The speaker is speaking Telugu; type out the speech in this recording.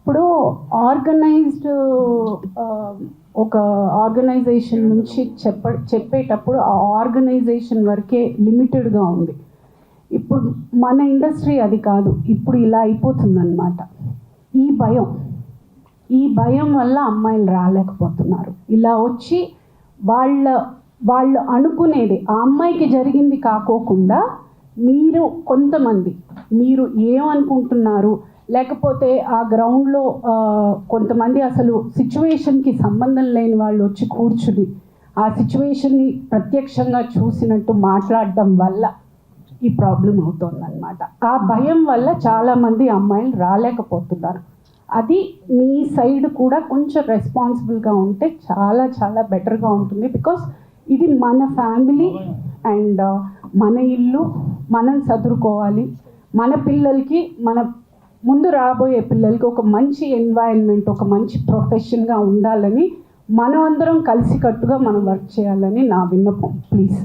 ఇప్పుడు ఆర్గనైజ్డ్ ఒక ఆర్గనైజేషన్ నుంచి చెప్పేటప్పుడు ఆ ఆర్గనైజేషన్ వరకే లిమిటెడ్గా ఉంది. ఇప్పుడు మన ఇండస్ట్రీ అది కాదు, ఇప్పుడు ఇలా అయిపోతుందన్నమాట. ఈ భయం వల్ల అమ్మాయిలు రాలేకపోతున్నారు. ఇలా వచ్చి వాళ్ళు అనుకునేది ఆ అమ్మాయికి జరిగింది కాకోకుండా కొంతమంది మీరు ఏమనుకుంటున్నారు, లేకపోతే ఆ గ్రౌండ్లో కొంతమంది అసలు సిచ్యువేషన్కి సంబంధం లేని వాళ్ళు వచ్చి కూర్చుని ఆ సిచ్యువేషన్ని ప్రత్యక్షంగా చూసినట్టు మాట్లాడడం వల్ల ఈ ప్రాబ్లం అవుతుందన్నమాట. ఆ భయం వల్ల చాలామంది అమ్మాయిలు రాలేకపోతున్నారు. అది మీ సైడ్ కూడా కొంచెం రెస్పాన్సిబుల్గా ఉంటే చాలా చాలా బెటర్గా ఉంటుంది. బికాస్ ఇది మన ఫ్యామిలీ అండ్ మన ఇల్లు, మనం చదువుకోవాలి. మన పిల్లలకి, మన ముందు రాబోయే పిల్లలకి ఒక మంచి ఎన్వైరన్మెంట్, ఒక మంచి ప్రొఫెషన్గా ఉండాలని మనం అందరం కలిసికట్టుగా మనం వర్క్ చేయాలని నా విన్నపం. ప్లీజ్.